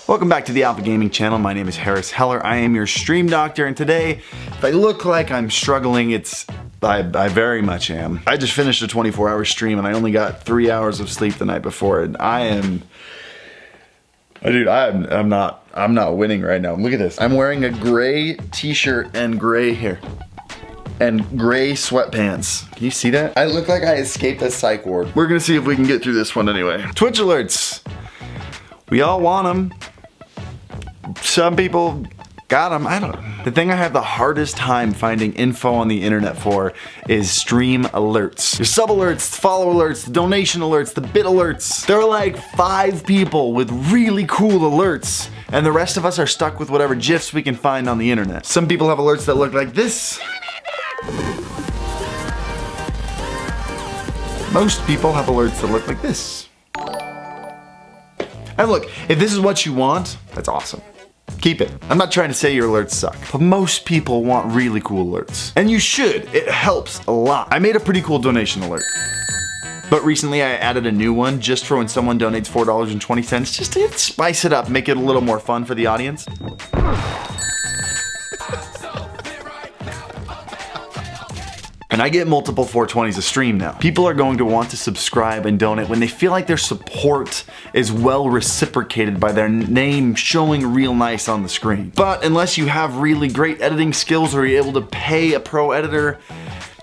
Welcome back to the Alpha Gaming channel. My name is Harris Heller. I am your stream doctor, and today, if I look like I'm struggling, I very much am. I just finished a 24-hour stream and I only got 3 hours of sleep the night before, and I'm not winning right now. Look at this. I'm wearing a gray t-shirt and gray hair. And gray sweatpants. Can you see that? I look like I escaped a psych ward. We're gonna see if we can get through this one anyway. Twitch alerts. We all want them. Some people got them, I don't know. The thing I have the hardest time finding info on the internet for is stream alerts. Your sub alerts, follow alerts, the donation alerts, the bit alerts. There are like 5 people with really cool alerts, and the rest of us are stuck with whatever GIFs we can find on the internet. Some people have alerts that look like this. Most people have alerts that look like this. And look, if this is what you want, that's awesome. Keep it. I'm not trying to say your alerts suck, but most people want really cool alerts. And you should, it helps a lot. I made a pretty cool donation alert. But recently I added a new one just for when someone donates $4.20, just to spice it up, make it a little more fun for the audience. And I get multiple 420s a stream now. People are going to want to subscribe and donate when they feel like their support is well reciprocated by their name showing real nice on the screen. But unless you have really great editing skills or you're able to pay a pro editor,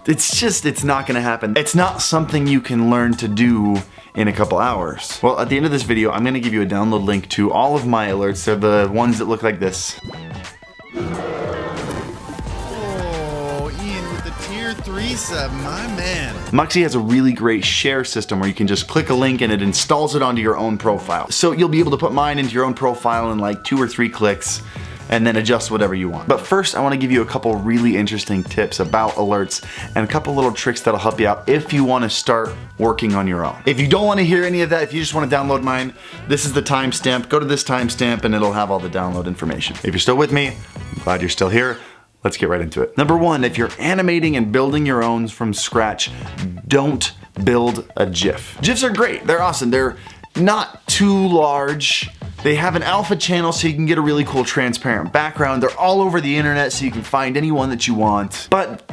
it's not gonna happen. It's not something you can learn to do in a couple hours. Well, at the end of this video, I'm gonna give you a download link to all of my alerts. They're the ones that look like this. Tier 3 sub, my man. Muxy has a really great share system where you can just click a link and it installs it onto your own profile. So you'll be able to put mine into your own profile in like 2 or 3 clicks and then adjust whatever you want. But first, I want to give you a couple really interesting tips about alerts and a couple little tricks that'll help you out if you want to start working on your own. If you don't want to hear any of that, if you just want to download mine, this is the timestamp. Go to this timestamp and it'll have all the download information. If you're still with me, I'm glad you're still here. Let's get right into it. Number 1, if you're animating and building your own from scratch, don't build a GIF. GIFs are great, they're awesome. They're not too large. They have an alpha channel so you can get a really cool transparent background. They're all over the internet so you can find any one that you want. But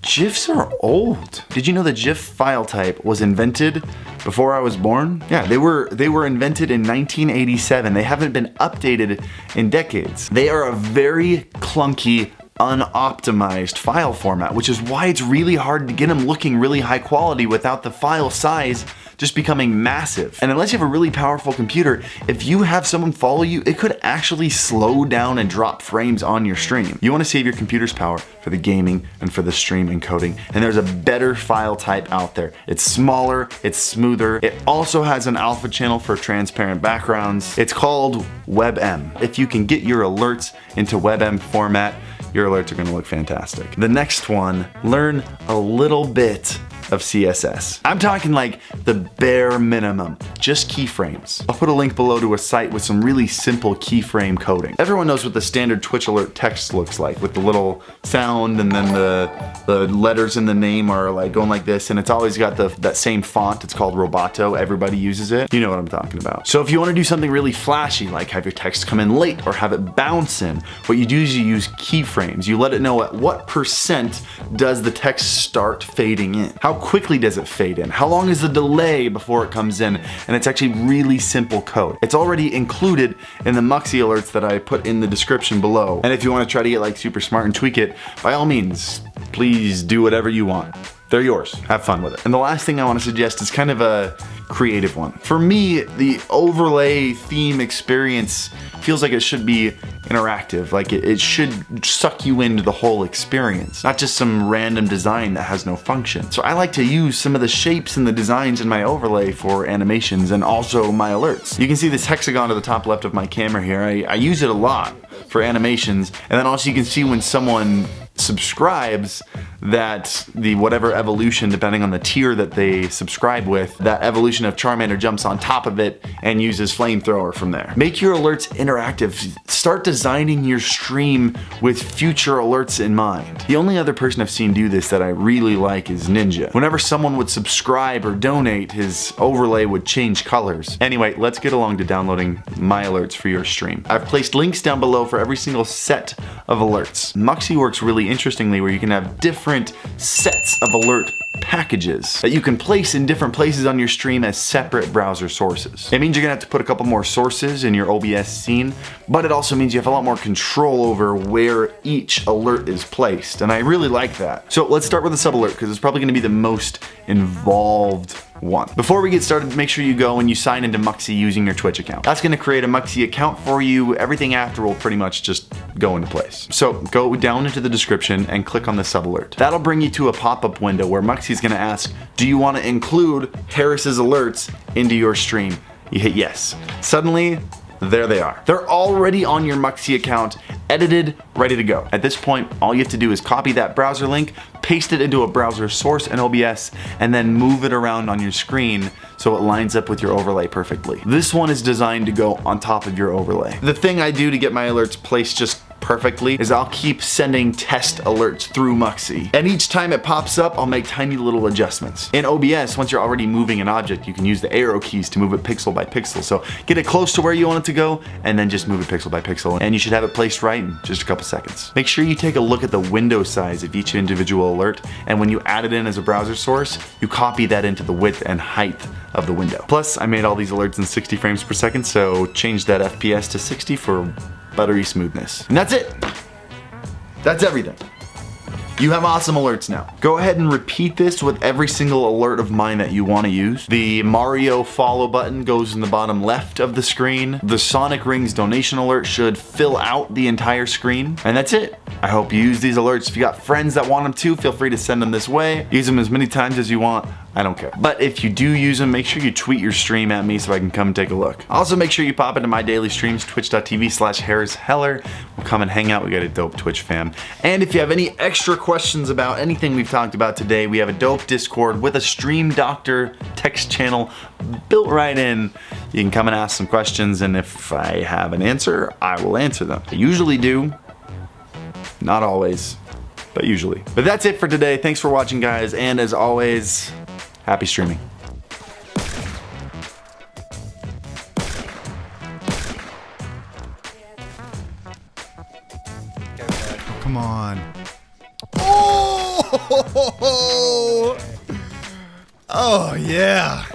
GIFs are old. Did you know the GIF file type was invented before I was born? Yeah, they were invented in 1987. They haven't been updated in decades. They are a very clunky, unoptimized file format, which is why it's really hard to get them looking really high quality without the file size just becoming massive. And unless you have a really powerful computer, if you have someone follow you, it could actually slow down and drop frames on your stream. You want to save your computer's power for the gaming and for the stream encoding, and there's a better file type out there. It's smaller, it's smoother. It also has an alpha channel for transparent backgrounds. It's called WebM. If you can get your alerts into WebM format, your alerts are gonna look fantastic. The next one, learn a little bit of CSS. I'm talking like the bare minimum, just keyframes. I'll put a link below to a site with some really simple keyframe coding. Everyone knows what the standard Twitch alert text looks like, with the little sound and then the letters in the name are like going like this, and it's always got that same font. It's called Roboto. Everybody uses it. You know what I'm talking about. So if you want to do something really flashy, like have your text come in late or have it bounce in, what you do is you use keyframes. You let it know at what % does the text start fading in. How quickly does it fade in? How long is the delay before it comes in? And it's actually really simple code. It's already included in the Muxy alerts that I put in the description below. And if you want to try to get like super smart and tweak it, by all means, please do whatever you want. They're yours. Have fun with it. And the last thing I want to suggest is kind of a creative one. For me, the overlay theme experience feels like it should be interactive, like it should suck you into the whole experience, not just some random design that has no function. So I like to use some of the shapes and the designs in my overlay for animations and also my alerts. You can see this hexagon to the top left of my camera here. I use it a lot for animations, and then also you can see when someone subscribes, that the whatever evolution, depending on the tier that they subscribe with, that evolution of Charmander jumps on top of it and uses Flamethrower from there. Make your alerts interactive. Start designing your stream with future alerts in mind. The only other person I've seen do this that I really like is Ninja. Whenever someone would subscribe or donate, his overlay would change colors. Anyway, let's get along to downloading my alerts for your stream. I've placed links down below for every single set of alerts. Muxy works really interestingly where you can have different sets of alert packages that you can place in different places on your stream as separate browser sources. It means you're gonna have to put a couple more sources in your OBS scene, but it also means you have a lot more control over where each alert is placed, and I really like that. So let's start with the sub alert because it's probably gonna be the most involved one. Before we get started, make sure you go and you sign into Muxy using your Twitch account. That's gonna create a Muxy account for you. Everything after will pretty much just go into place. So go down into the description and click on the sub alert. That'll bring you to a pop-up window where Muxy's gonna ask, do you wanna include Harris's alerts into your stream? You hit yes. Suddenly, there they are. They're already on your Muxy account, edited, ready to go. At this point, all you have to do is copy that browser link, paste it into a browser source in OBS, and then move it around on your screen so it lines up with your overlay perfectly. This one is designed to go on top of your overlay. The thing I do to get my alerts placed just perfectly is I'll keep sending test alerts through Muxy. And each time it pops up, I'll make tiny little adjustments. In OBS, once you're already moving an object, you can use the arrow keys to move it pixel by pixel. So get it close to where you want it to go, and then just move it pixel by pixel. And you should have it placed right in just a couple seconds. Make sure you take a look at the window size of each individual alert, and when you add it in as a browser source, you copy that into the width and height of the window. Plus, I made all these alerts in 60 frames per second, so change that FPS to 60 for buttery smoothness. And that's it. That's everything. You have awesome alerts now. Go ahead and repeat this with every single alert of mine that you want to use. The Mario follow button goes in the bottom left of the screen. The Sonic Rings donation alert should fill out the entire screen. And that's it. I hope you use these alerts. If you got friends that want them too, feel free to send them this way. Use them as many times as you want. I don't care. But if you do use them, make sure you tweet your stream at me so I can come take a look. Also, make sure you pop into my daily streams, twitch.tv/HarrisHeller. We'll come and hang out. We got a dope Twitch fam. And if you have any extra questions about anything we've talked about today, we have a dope Discord with a Stream Doctor text channel built right in. You can come and ask some questions, and if I have an answer, I will answer them. I usually do. Not always, but usually. But that's it for today. Thanks for watching, guys, and as always, happy streaming. Come on. Oh! Oh, yeah.